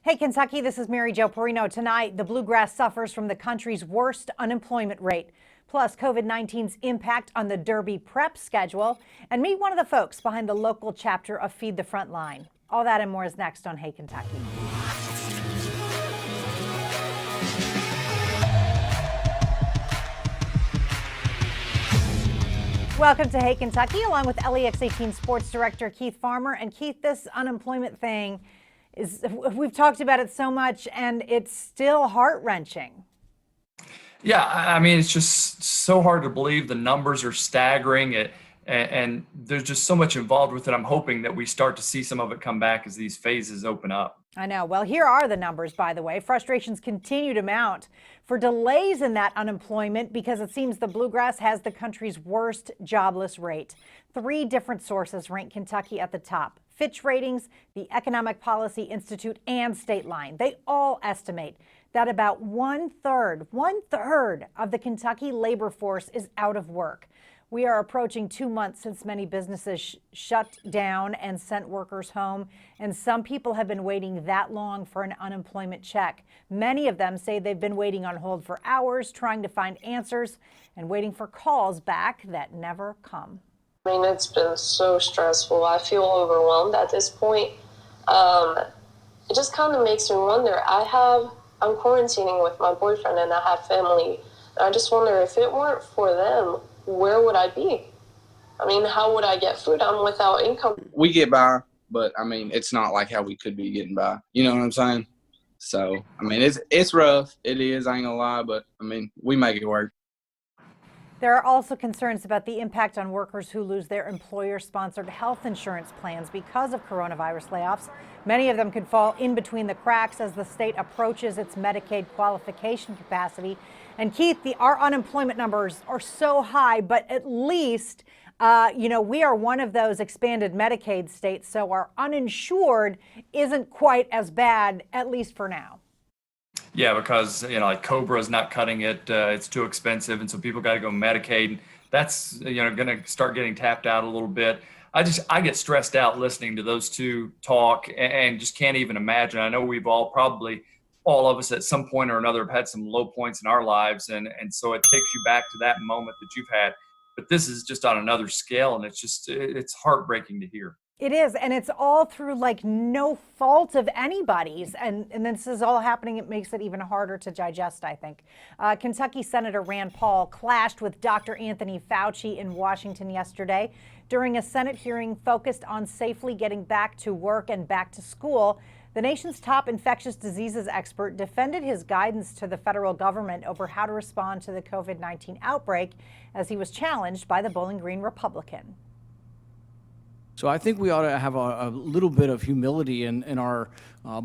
Hey, Kentucky, this is Mary Jo Perino. Tonight, the Bluegrass suffers from the country's worst unemployment rate, plus COVID-19's impact on the Derby prep schedule. And meet one of the folks behind the local chapter of Feed the Frontline. All that and more is next on Hey, Kentucky. Welcome to Hey, Kentucky, along with LEX 18 Sports Director Keith Farmer. And Keith, this unemployment thing we've talked about it so much, and it's still heart-wrenching. Yeah, I mean, it's just so hard to believe. The numbers are staggering, and there's just so much involved with it. I'm hoping that we start to see some of it come back as these phases open up. I know. Well, here are the numbers, by the way. Frustrations continue to mount for delays in that unemployment because it seems the Bluegrass has the country's worst jobless rate. 3 different sources rank Kentucky at the top: Fitch Ratings, the Economic Policy Institute, and State Line. They all estimate that about one third of the Kentucky labor force is out of work. We are approaching 2 months since many businesses shut down and sent workers home, and some people have been waiting that long for an unemployment check. Many of them say they've been waiting on hold for hours, trying to find answers and waiting for calls back that never come. I mean, it's been so stressful. I feel overwhelmed at this point. It just kind of makes me wonder. I'm quarantining with my boyfriend and I have family. And I just wonder, if it weren't for them, where would I be? I mean, how would I get food? I'm without income. We get by, but I mean, it's not like how we could be getting by. You know what I'm saying? So, I mean, it's rough. It is, I ain't gonna lie, but I mean, we make it work. There are also concerns about the impact on workers who lose their employer-sponsored health insurance plans because of coronavirus layoffs. Many of them could fall in between the cracks as the state approaches its Medicaid qualification capacity. And Keith, our unemployment numbers are so high, but at least, we are one of those expanded Medicaid states, so our uninsured isn't quite as bad, at least for now. Yeah, because, like Cobra is not cutting it. It's too expensive. And so people got to go Medicaid. That's, going to start getting tapped out a little bit. I get stressed out listening to those two talk and just can't even imagine. I know we've all of us at some point or another have had some low points in our lives. And so it takes you back to that moment that you've had. But this is just on another scale. And it's heartbreaking to hear. It is, and it's all through no fault of anybody's, and this is all happening. It makes it even harder to digest, I think. Kentucky Senator Rand Paul clashed with Dr. Anthony Fauci in Washington yesterday during a Senate hearing focused on safely getting back to work and back to school. The nation's top infectious diseases expert defended his guidance to the federal government over how to respond to the COVID-19 outbreak as he was challenged by the Bowling Green Republican. So I think we ought to have a little bit of humility in our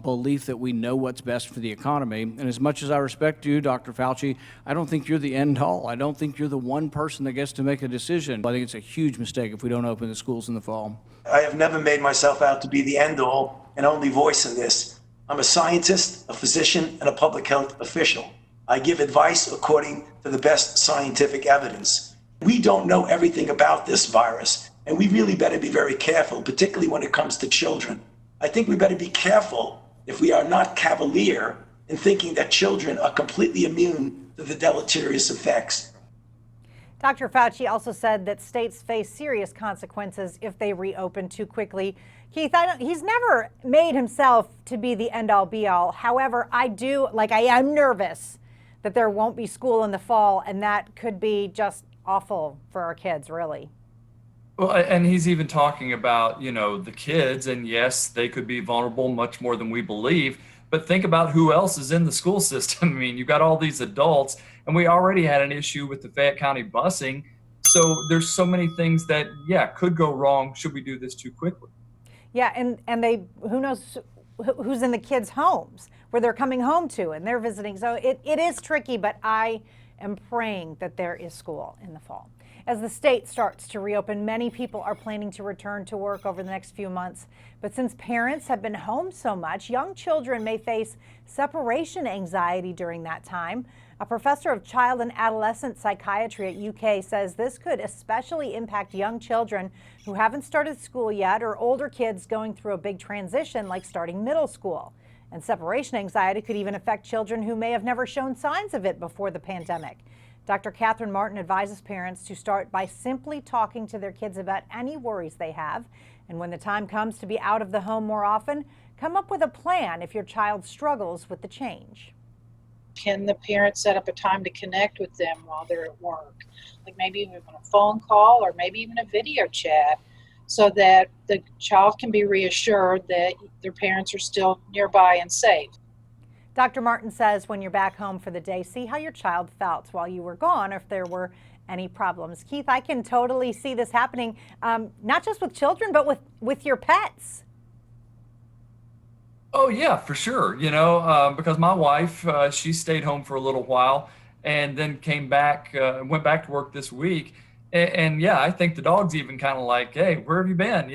belief that we know what's best for the economy. And as much as I respect you, Dr. Fauci, I don't think you're the end all. I don't think you're the one person that gets to make a decision. I think it's a huge mistake if we don't open the schools in the fall. I have never made myself out to be the end all and only voice in this. I'm a scientist, a physician, and a public health official. I give advice according to the best scientific evidence. We don't know everything about this virus. And we really better be very careful, particularly when it comes to children. I think we better be careful if we are not cavalier in thinking that children are completely immune to the deleterious effects. Dr. Fauci also said that states face serious consequences if they reopen too quickly. Keith, he's never made himself to be the end-all be-all. However, I am nervous that there won't be school in the fall, and that could be just awful for our kids, really. Well, and he's even talking about, the kids, and yes, they could be vulnerable much more than we believe. But think about who else is in the school system. I mean, you've got all these adults, and we already had an issue with the Fayette County busing. So there's so many things that, could go wrong should we do this too quickly. Yeah, and who knows who's in the kids' homes, where they're coming home to, and they're visiting. So it is tricky, but I am praying that there is school in the fall. As the state starts to reopen, many people are planning to return to work over the next few months. But since parents have been home so much, young children may face separation anxiety during that time. A professor of child and adolescent psychiatry at UK says this could especially impact young children who haven't started school yet or older kids going through a big transition like starting middle school. And separation anxiety could even affect children who may have never shown signs of it before the pandemic. Dr. Catherine Martin advises parents to start by simply talking to their kids about any worries they have. And when the time comes to be out of the home more often, come up with a plan if your child struggles with the change. Can the parents set up a time to connect with them while they're at work? Like maybe even a phone call or maybe even a video chat, so that the child can be reassured that their parents are still nearby and safe. Dr. Martin says when you're back home for the day, see how your child felt while you were gone, or if there were any problems. Keith, I can totally see this happening, not just with children, but with your pets. Oh yeah, for sure. Because my wife, she stayed home for a little while and then came back, went back to work this week. And yeah, I think the dog's even kind of like, hey, where have you been?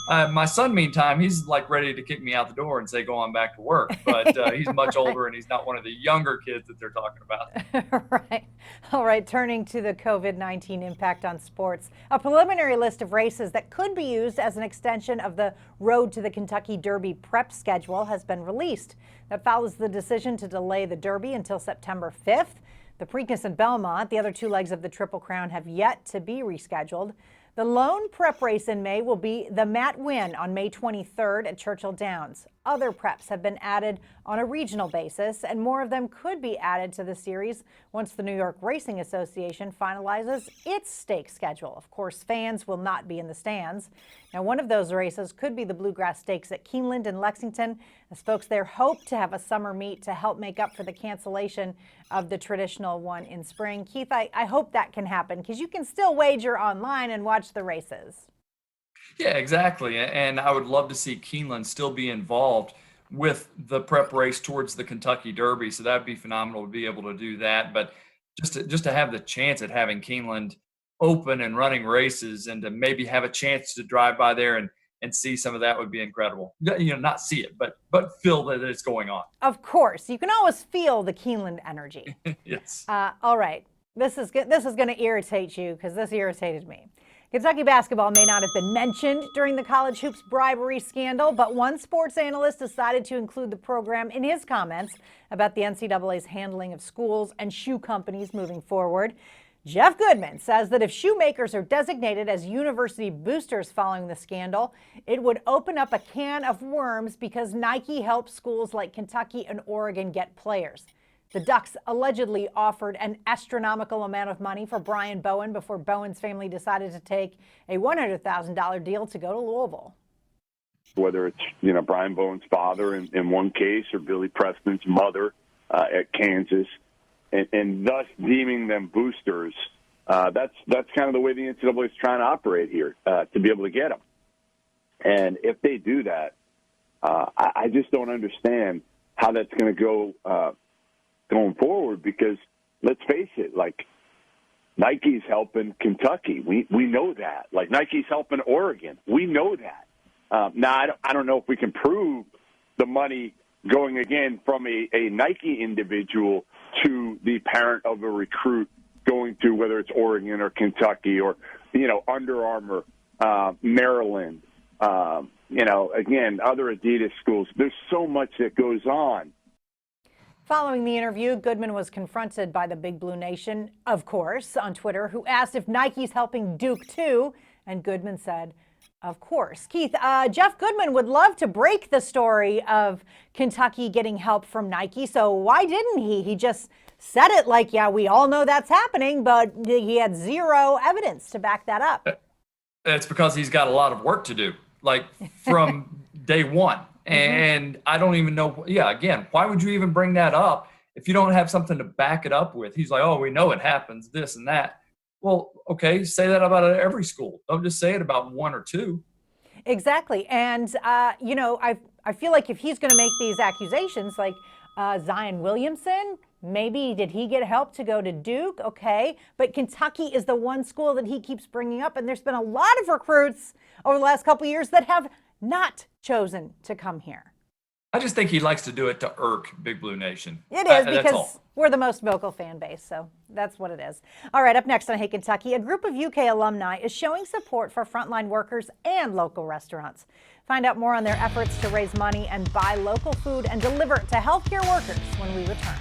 My son, meantime, he's like ready to kick me out the door and say, go on back to work. But he's much older and he's not one of the younger kids that they're talking about. Right. All right. Turning to the COVID-19 impact on sports, a preliminary list of races that could be used as an extension of the Road to the Kentucky Derby prep schedule has been released. That follows the decision to delay the Derby until September 5th. The Preakness and Belmont, the other two legs of the Triple Crown, have yet to be rescheduled. The lone prep race in May will be the Matt Winn on May 23rd at Churchill Downs. Other preps have been added on a regional basis, and more of them could be added to the series once the New York Racing Association finalizes its stake schedule. Of course, fans will not be in the stands. Now, one of those races could be the Bluegrass Stakes at Keeneland in Lexington, as folks there hope to have a summer meet to help make up for the cancellation of the traditional one in spring. Keith, I hope that can happen, because you can still wager online and watch the races. Yeah, exactly. And I would love to see Keeneland still be involved with the prep race towards the Kentucky Derby. So that'd be phenomenal to be able to do that. But just to have the chance at having Keeneland open and running races and to maybe have a chance to drive by there and see some of that would be incredible. Not see it, but feel that it's going on. Of course, you can always feel the Keeneland energy. Yes. All right, this is going to irritate you, because this irritated me. Kentucky basketball may not have been mentioned during the college hoops bribery scandal, but one sports analyst decided to include the program in his comments about the NCAA's handling of schools and shoe companies moving forward. Jeff Goodman says that if shoemakers are designated as university boosters following the scandal, it would open up a can of worms, because Nike helps schools like Kentucky and Oregon get players. The Ducks allegedly offered an astronomical amount of money for Brian Bowen before Bowen's family decided to take a $100,000 deal to go to Louisville. Whether it's, Brian Bowen's father in one case, or Billy Preston's mother at Kansas, and thus deeming them boosters, that's kind of the way the NCAA is trying to operate here, to be able to get them. And if they do that, I just don't understand how that's going to go going forward, because let's face it, like, Nike's helping Kentucky. We know that. Like, Nike's helping Oregon. We know that. Now, I don't know if we can prove the money going again from a Nike individual to the parent of a recruit going to, whether it's Oregon or Kentucky or, Under Armour, Maryland, again, other Adidas schools. There's so much that goes on. Following the interview, Goodman was confronted by the Big Blue Nation, of course, on Twitter, who asked if Nike's helping Duke too, and Goodman said, of course. Keith, Jeff Goodman would love to break the story of Kentucky getting help from Nike, so why didn't he? He just said it like, yeah, we all know that's happening, but he had zero evidence to back that up. It's because he's got a lot of work to do, like from day one. And I don't even know. Yeah, again, why would you even bring that up if you don't have something to back it up with? He's like, oh, we know it happens, this and that. Well, okay, say that about every school. Don't just say it about one or two. Exactly. And, I feel like if he's going to make these accusations, like Zion Williamson, maybe did he get help to go to Duke? Okay. But Kentucky is the one school that he keeps bringing up. And there's been a lot of recruits over the last couple of years that have not chosen to come here. I just think he likes to do it to irk Big Blue Nation. It is That's because all. we're the most vocal fan base, so that's what it is. All right, up next on Hey Kentucky, a group of UK alumni is showing support for frontline workers and local restaurants. Find out more on their efforts to raise money and buy local food and deliver it to healthcare workers when we return.